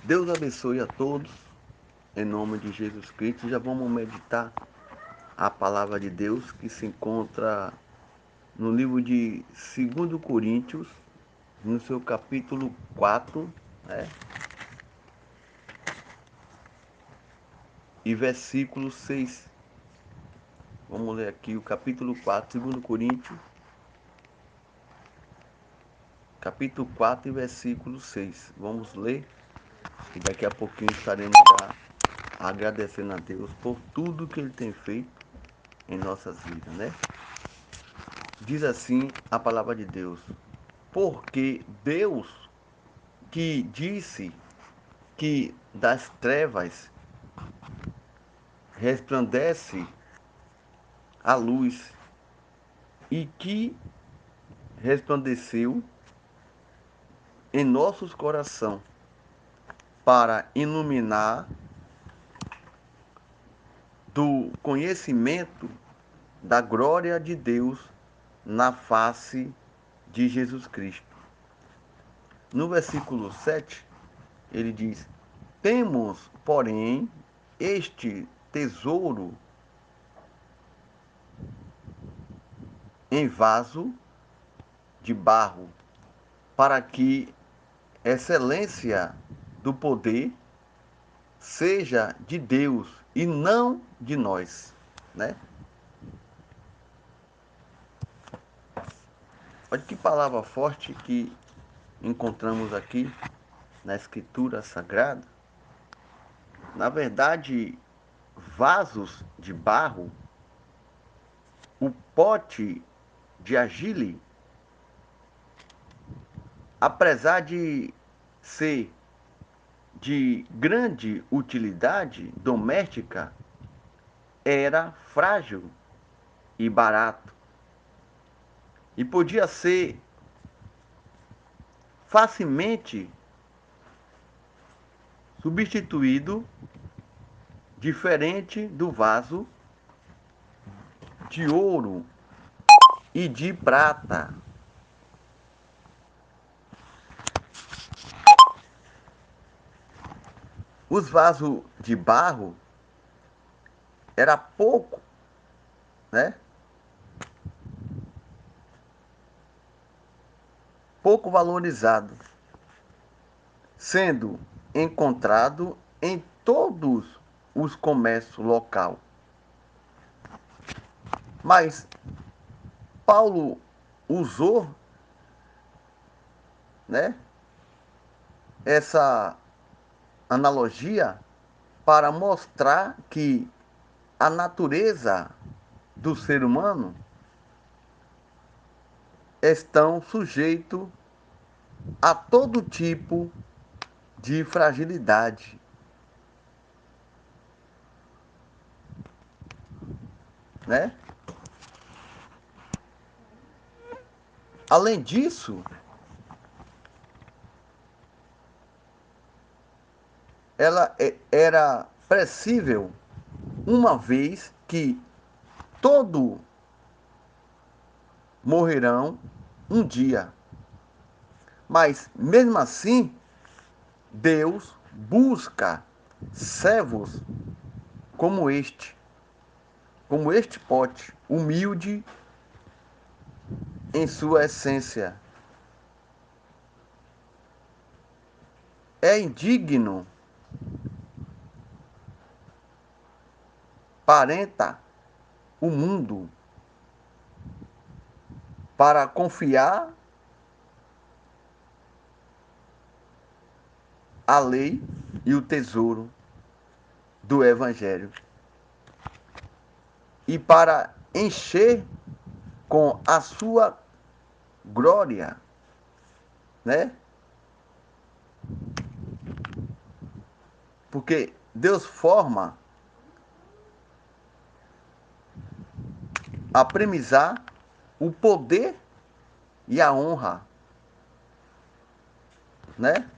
Deus abençoe a todos, em nome de Jesus Cristo. Já vamos meditar a palavra de Deus que se encontra no livro de 2 Coríntios, no seu capítulo 4, né? E versículo 6. Vamos ler aqui o capítulo 4, 2 Coríntios, capítulo 4 e versículo 6. Vamos ler e daqui a pouquinho estaremos já agradecendo a Deus por tudo que Ele tem feito em nossas vidas, né? Diz assim a palavra de Deus: porque Deus que disse que das trevas resplandece a luz e que resplandeceu em nossos corações para iluminar do conhecimento da glória de Deus na face de Jesus Cristo. No versículo 7, ele diz: temos, porém, este tesouro em vaso de barro, para que a excelência do poder seja de Deus e não de nós, né? Olha que palavra forte que encontramos aqui na Escritura Sagrada. Na verdade, vasos de barro, o pote de argile, apesar de ser de grande utilidade doméstica, era frágil e barato e podia ser facilmente substituído, diferente do vaso de ouro e de prata. Os vasos de barro era pouco, né? Pouco valorizado, sendo encontrado em todos os comércios local. Mas Paulo usou, né, essa analogia para mostrar que a natureza do ser humano estão sujeitos a todo tipo de fragilidade, né? Além disso, ela era possível uma vez que todos morrerão um dia. Mas mesmo assim, Deus busca servos como este pote, humilde em sua essência. É indigno, parenta o mundo para confiar a lei e o tesouro do Evangelho e para encher com a sua glória, né? Porque Deus forma a premizar o poder e a honra, né?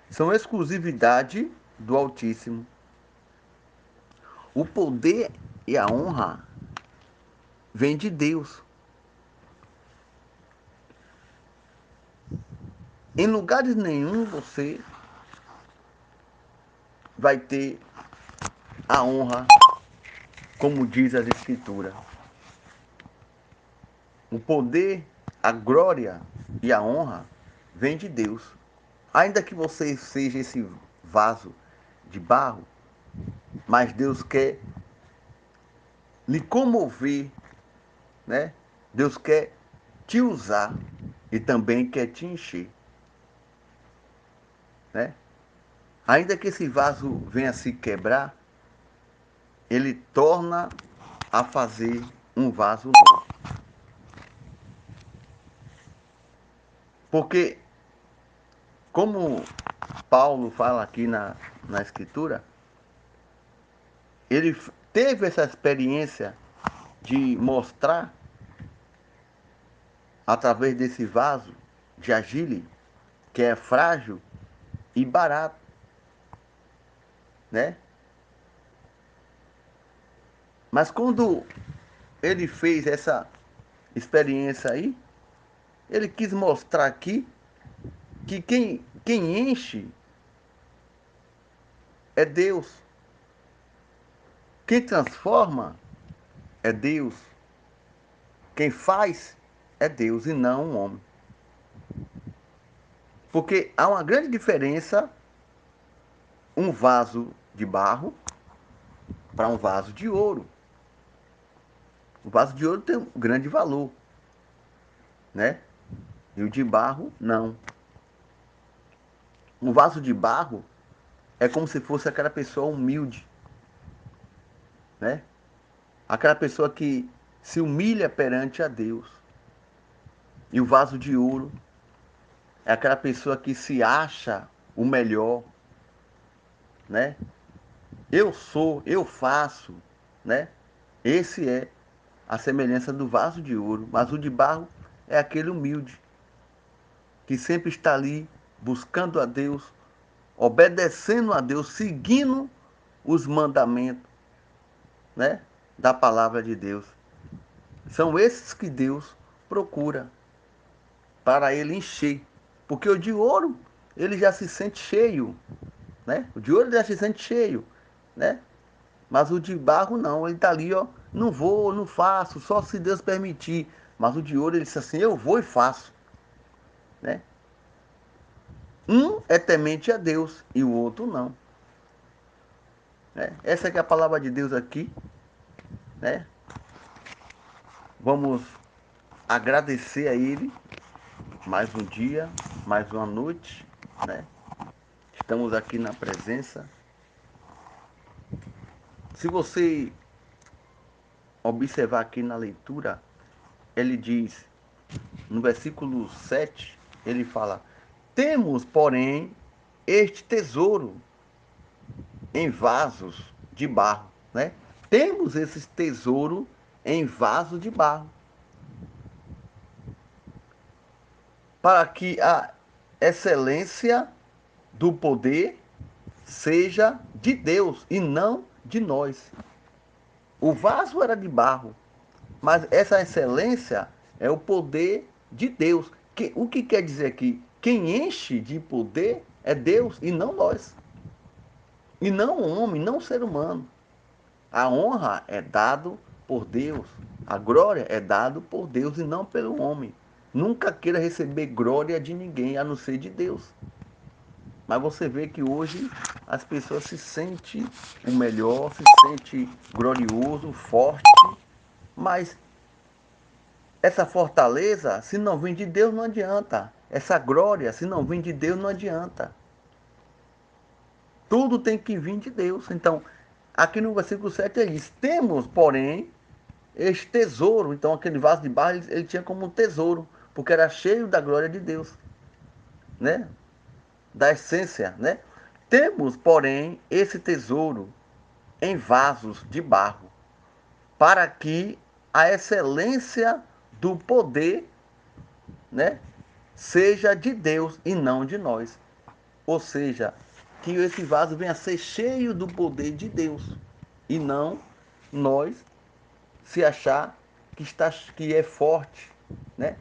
São exclusividade do Altíssimo. O poder e a honra vem de Deus. Em lugares nenhum você vai ter a honra, como diz as Escrituras. O poder, a glória e a honra vem de Deus. Ainda que você seja esse vaso de barro, mas Deus quer lhe comover, né? Deus quer te usar e também quer te encher, né? Ainda que esse vaso venha a se quebrar, ele torna a fazer um vaso novo. Porque, como Paulo fala aqui na Escritura, ele teve essa experiência de mostrar, através desse vaso de argile, que é frágil e barato, né? Mas quando ele fez essa experiência aí, ele quis mostrar aqui que quem enche é Deus. Quem transforma é Deus. Quem faz é Deus e não um homem. Porque há uma grande diferença um vaso de barro para um vaso de ouro. O vaso de ouro tem um grande valor, né? E o de barro, não. Um vaso de barro é como se fosse aquela pessoa humilde, né? Aquela pessoa que se humilha perante a Deus. E o vaso de ouro é aquela pessoa que se acha o melhor, né? Eu sou, eu faço, né? Esse é a semelhança do vaso de ouro, mas o de barro é aquele humilde que sempre está ali buscando a Deus, obedecendo a Deus, seguindo os mandamentos, né, da palavra de Deus. São esses que Deus procura para ele encher, porque o de ouro ele já se sente cheio, né? O de ouro já se sente cheio, né? Mas o de barro não, ele está ali, ó, não vou, não faço, só se Deus permitir. Mas o de ouro ele disse assim, eu vou e faço, né? Um é temente a Deus e o outro não, né? Essa que é a palavra de Deus aqui, né? Vamos agradecer a Ele mais um dia, mais uma noite, né? Estamos aqui na presença. Se você observar aqui na leitura, ele diz, no versículo 7, ele fala: temos, porém, este tesouro em vasos de barro, né? Temos esse tesouro em vaso de barro, para que a excelência do poder seja de Deus e não de nós. O vaso era de barro, mas essa excelência é o poder de Deus. O que quer dizer aqui? Quem enche de poder é Deus e não nós. E não o homem, não o ser humano. A honra é dado por Deus. A glória é dado por Deus e não pelo homem. Nunca queira receber glória de ninguém, a não ser de Deus. Mas você vê que hoje as pessoas se sentem o melhor, se sentem glorioso, forte, mas essa fortaleza, se não vem de Deus, não adianta. Essa glória, se não vem de Deus, não adianta. Tudo tem que vir de Deus. Então, aqui no versículo 7 ele diz: temos, porém, este tesouro. Então, aquele vaso de barro ele tinha como um tesouro, porque era cheio da glória de Deus, né? Da essência, né? Temos, porém, esse tesouro em vasos de barro, para que a excelência do poder, né, seja de Deus e não de nós. Ou seja, que esse vaso venha a ser cheio do poder de Deus e não nós se achar que é forte, né?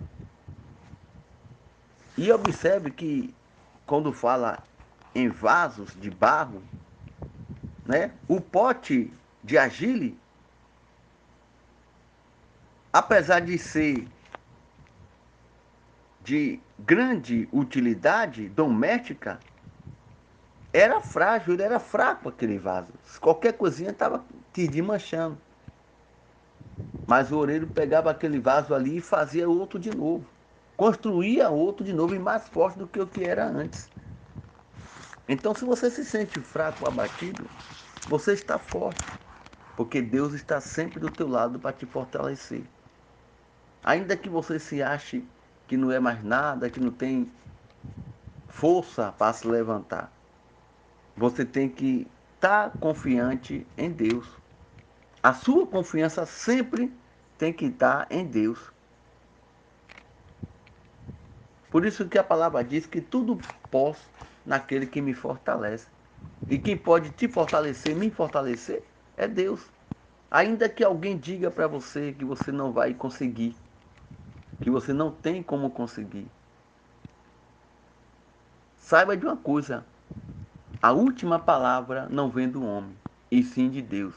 E observe que quando fala em vasos de barro, né? O pote de argile, apesar de ser de grande utilidade doméstica, era frágil, ele era fraco aquele vaso. Qualquer coisinha estava te manchando. Mas o orelho pegava aquele vaso ali e fazia outro de novo. Construía outro de novo e mais forte do que o que era antes. Então, se você se sente fraco, abatido, você está forte. Porque Deus está sempre do teu lado para te fortalecer. Ainda que você se ache que não é mais nada, que não tem força para se levantar, você tem que estar confiante em Deus. A sua confiança sempre tem que estar em Deus. Por isso que a palavra diz que tudo posso naquele que me fortalece. E quem pode te fortalecer, me fortalecer, é Deus. Ainda que alguém diga para você que você não vai conseguir, que você não tem como conseguir, saiba de uma coisa: a última palavra não vem do homem, e sim de Deus.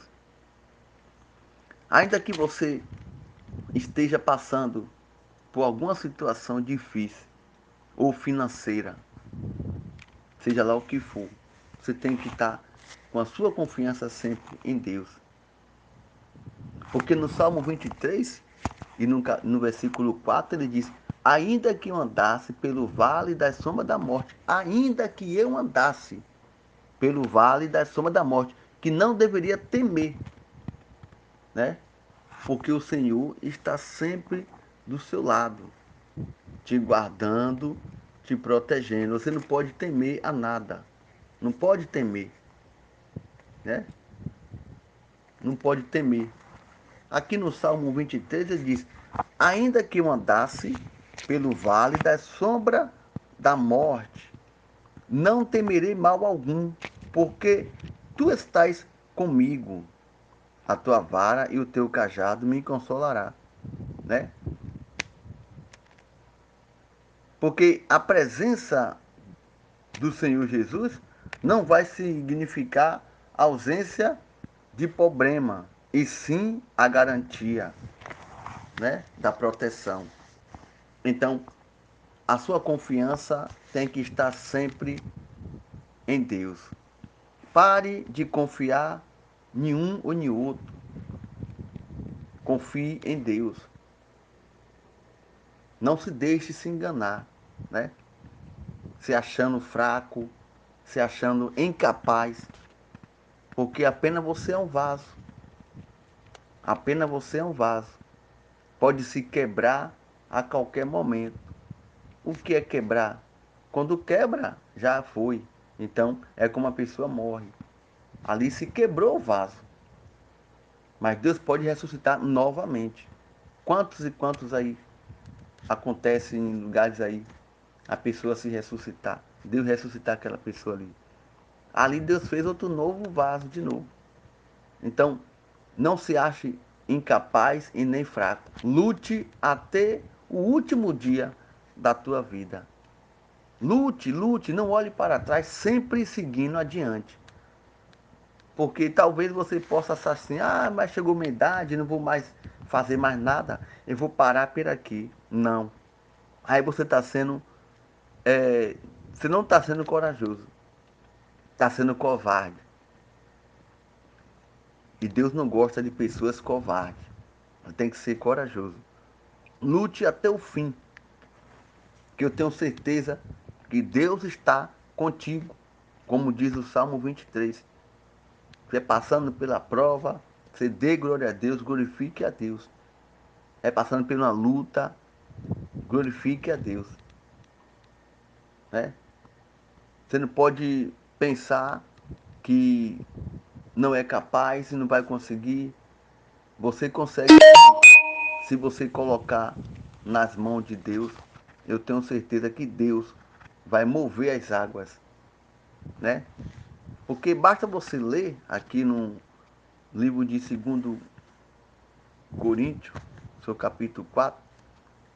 Ainda que você esteja passando por alguma situação difícil ou financeira, seja lá o que for, você tem que estar com a sua confiança sempre em Deus. Porque no Salmo 23 e no versículo 4 ele diz: ainda que eu andasse pelo vale da sombra da morte, ainda que eu andasse pelo vale da sombra da morte, que não deveria temer, né? Porque o Senhor está sempre do seu lado, te guardando, te protegendo. Você não pode temer a nada. Não pode temer, né? Não pode temer. Aqui no Salmo 23 ele diz: ainda que eu andasse pelo vale da sombra da morte, não temerei mal algum, porque tu estás comigo. A tua vara e o teu cajado me consolará, né? Porque a presença do Senhor Jesus não vai significar ausência de problema, e sim a garantia, né, da proteção. Então, a sua confiança tem que estar sempre em Deus. Pare de confiar em um ou em outro. Confie em Deus. Não se deixe se enganar, né? Se achando fraco, se achando incapaz, porque apenas você é um vaso. Apenas você é um vaso. Pode se quebrar a qualquer momento. O que é quebrar? Quando quebra, já foi. Então, é como a pessoa morre. Ali se quebrou o vaso. Mas Deus pode ressuscitar novamente. Quantos e quantos aí acontecem em lugares aí a pessoa se ressuscitar? Deus ressuscitar aquela pessoa ali. Ali Deus fez outro novo vaso de novo. Então, não se ache incapaz e nem fraco. Lute até o último dia da tua vida. Lute, lute, não olhe para trás, sempre seguindo adiante. Porque talvez você possa achar assim: ah, mas chegou minha idade, não vou mais fazer mais nada, eu vou parar por aqui. Não. Aí você está sendo, você não está sendo corajoso, está sendo covarde. E Deus não gosta de pessoas covardes. Tem que ser corajoso. Lute até o fim, que eu tenho certeza que Deus está contigo, como diz o Salmo 23. Você passando pela prova, você dê glória a Deus, glorifique a Deus. É passando por uma luta, glorifique a Deus, né? Você não pode pensar que não é capaz e não vai conseguir. Você consegue, se você colocar nas mãos de Deus. Eu tenho certeza que Deus vai mover as águas, né? Porque basta você ler aqui no livro de 2 Coríntios, seu capítulo 4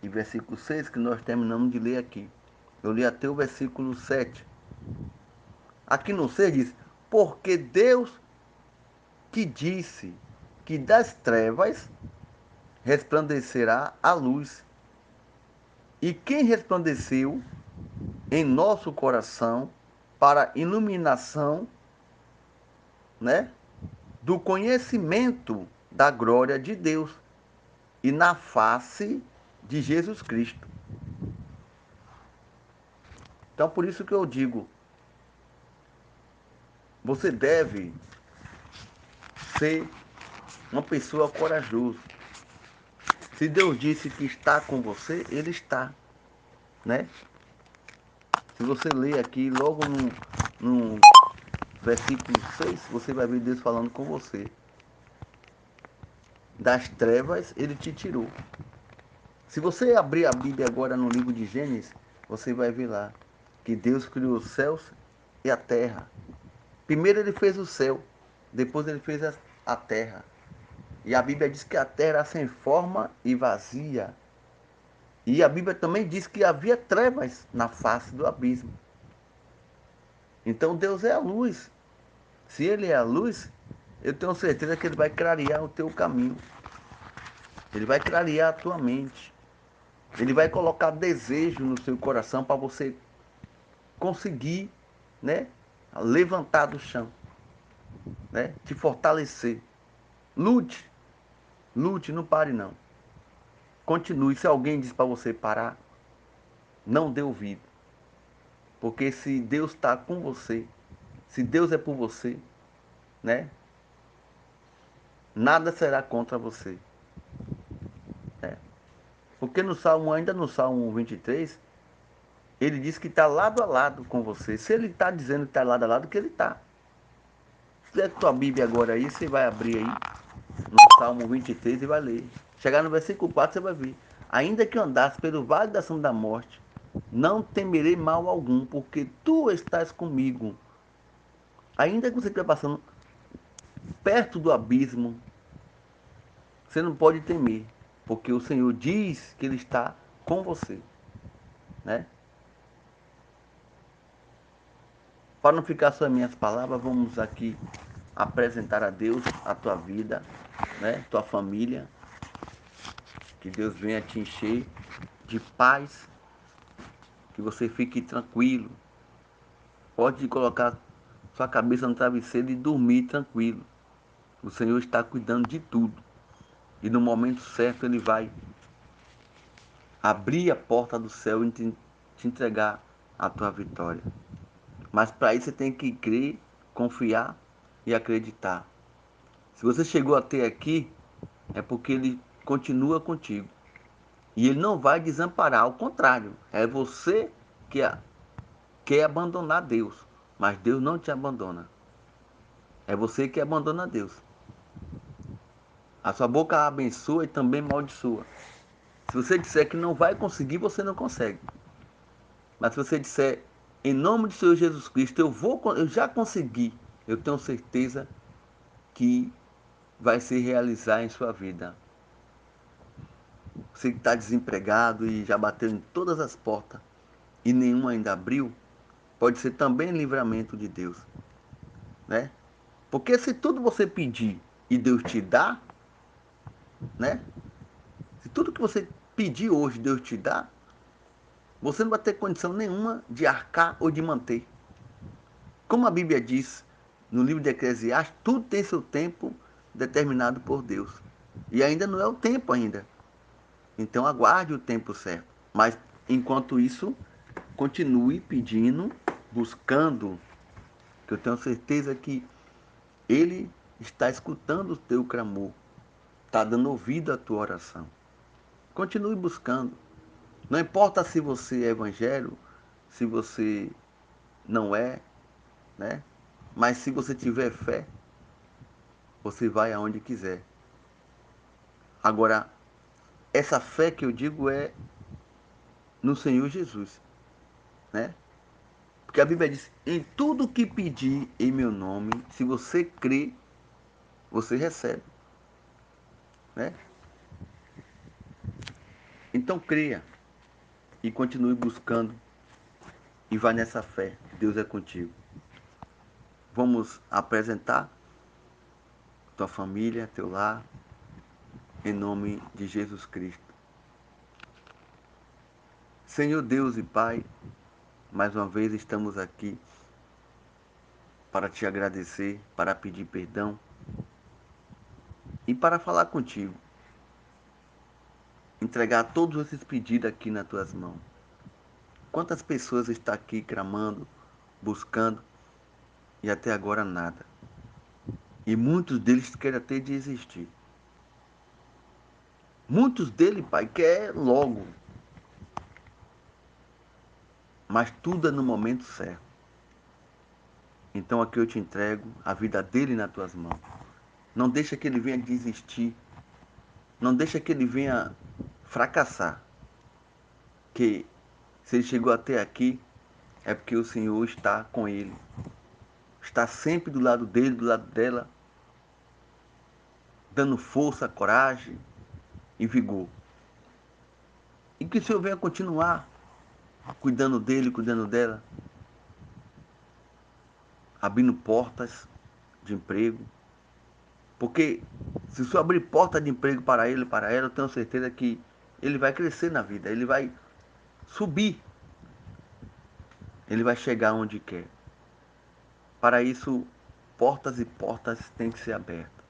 e versículo 6, que nós terminamos de ler aqui. Eu li até o versículo 7. Aqui no 6 diz: porque Deus que disse que das trevas resplandecerá a luz. E quem resplandeceu em nosso coração para iluminação, né, do conhecimento da glória de Deus e na face de Jesus Cristo. Então, por isso que eu digo, você deve ser uma pessoa corajosa. Se Deus disse que está com você, Ele está, né? Se você ler aqui, logo no versículo 6, você vai ver Deus falando com você. Das trevas, Ele te tirou. Se você abrir a Bíblia agora no livro de Gênesis, você vai ver lá que Deus criou os céus e a terra. Primeiro Ele fez o céu, depois Ele fez a terra. E a Bíblia diz que a terra era sem forma e vazia. E a Bíblia também diz que havia trevas na face do abismo. Então Deus é a luz. Se Ele é a luz, eu tenho certeza que Ele vai clarear o teu caminho. Ele vai clarear a tua mente. Ele vai colocar desejo no seu coração para você conseguir, né, levantar do chão, né, te fortalecer. Lute, lute, não pare não. Continue. Se alguém diz para você parar, não dê ouvido. Porque se Deus está com você, se Deus é por você, né, nada será contra você. Né? Porque no Salmo, ainda no Salmo 23, ele diz que está lado a lado com você. Se ele está dizendo que está lado a lado, que ele está. Se é a tua Bíblia agora aí, você vai abrir aí no Salmo 23 e vai ler. Chegar no versículo 4, você vai ver. Ainda que eu andasse pelo vale da sombra da morte, não temerei mal algum, porque tu estás comigo. Ainda que você esteja passando perto do abismo, você não pode temer, porque o Senhor diz que Ele está com você, né? Para não ficar só em minhas palavras, vamos aqui apresentar a Deus a tua vida, né? Tua família, que Deus venha te encher de paz, que você fique tranquilo. Pode colocar sua cabeça no travesseiro e dormir tranquilo. O Senhor está cuidando de tudo. E no momento certo Ele vai abrir a porta do céu e te entregar a tua vitória. Mas para isso você tem que crer, confiar e acreditar. Se você chegou até aqui, é porque Ele continua contigo. E Ele não vai desamparar, ao contrário, é você que quer abandonar Deus. Mas Deus não te abandona. É você que abandona Deus. A sua boca abençoa e também amaldiçoa. Se você disser que não vai conseguir, você não consegue. Mas se você disser, em nome do Senhor Jesus Cristo, eu já consegui, eu tenho certeza que vai se realizar em sua vida. Você que está desempregado e já bateu em todas as portas e nenhuma ainda abriu, pode ser também livramento de Deus, né? Porque se tudo você pedir e Deus te dá, né? Se tudo que você pedir hoje Deus te dá, você não vai ter condição nenhuma de arcar ou de manter. Como a Bíblia diz no livro de Eclesiastes, tudo tem seu tempo determinado por Deus. E ainda não é o tempo ainda. Então aguarde o tempo certo. Mas enquanto isso, continue pedindo, buscando, que eu tenho certeza que Ele está escutando o teu clamor, está dando ouvido à tua oração. Continue buscando. Não importa se você é evangélico, se você não é, né? Mas se você tiver fé, você vai aonde quiser. Agora, essa fé que eu digo é no Senhor Jesus, né? Porque a Bíblia diz: em tudo que pedir em meu nome, se você crê, você recebe, né? Então creia e continue buscando e vá nessa fé. Deus é contigo. Vamos apresentar tua família, teu lar, em nome de Jesus Cristo. Senhor Deus e Pai, mais uma vez estamos aqui para te agradecer, para pedir perdão e para falar contigo. Entregar todos esses pedidos aqui nas tuas mãos. Quantas pessoas estão aqui clamando, buscando e até agora nada. E muitos deles querem até desistir. Muitos deles, Pai, querem logo. Mas tudo é no momento certo. Então aqui eu te entrego a vida dele nas tuas mãos. Não deixa que ele venha desistir. Não deixa que ele venha fracassar. Que se ele chegou até aqui, é porque o Senhor está com ele. Está sempre do lado dele, do lado dela, dando força, coragem e vigor. E que o Senhor venha continuar cuidando dele, cuidando dela, abrindo portas de emprego. Porque se o Senhor abrir porta de emprego para ele, para ela, eu tenho certeza que ele vai crescer na vida, ele vai subir, ele vai chegar onde quer. Para isso, portas e portas têm que ser abertas.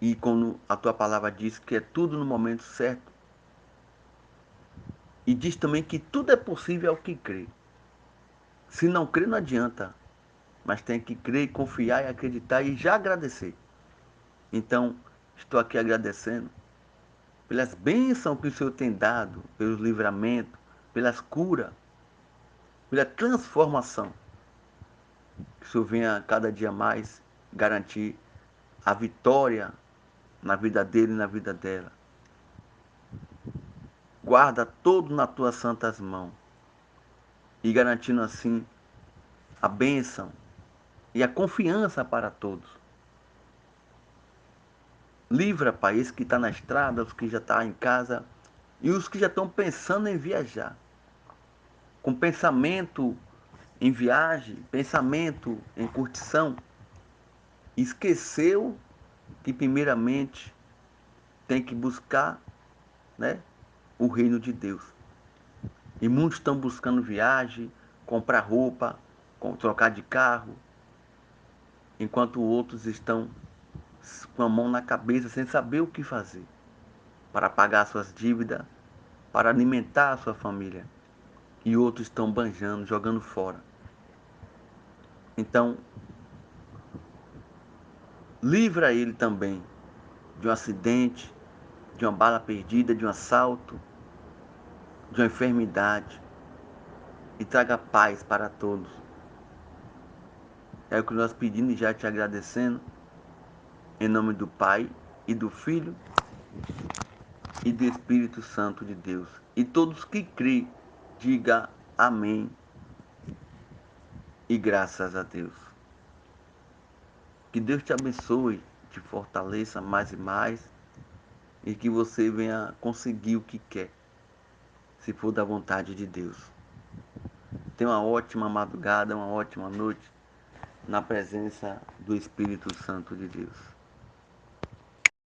E quando a tua palavra diz que é tudo no momento certo, e diz também que tudo é possível ao que crê. Se não crer, não adianta, mas tem que crer, confiar e acreditar e já agradecer. Então, estou aqui agradecendo pelas bênçãos que o Senhor tem dado, pelos livramentos, pelas curas, pela transformação. Que o Senhor venha cada dia mais garantir a vitória na vida dele e na vida dela. Guarda todo nas tuas santas mãos e garantindo assim a bênção e a confiança para todos. Livra, Pai, esse que está na estrada, os que já estão em casa e os que já estão pensando em viajar. Com pensamento em viagem, pensamento em curtição, esqueceu que primeiramente tem que buscar, né, o reino de Deus. E muitos estão buscando viagem, comprar roupa, trocar de carro, enquanto outros estão com a mão na cabeça sem saber o que fazer para pagar suas dívidas, para alimentar a sua família. E outros estão banjando, jogando fora. Então, livra ele também de um acidente, de uma bala perdida, de um assalto, de uma enfermidade e traga paz para todos. É o que nós pedimos e já te agradecendo, em nome do Pai e do Filho e do Espírito Santo de Deus. E todos que crêem, diga amém e graças a Deus. Que Deus te abençoe, te fortaleça mais e mais e que você venha conseguir o que quer, se for da vontade de Deus. Tenha uma ótima madrugada, uma ótima noite na presença do Espírito Santo de Deus.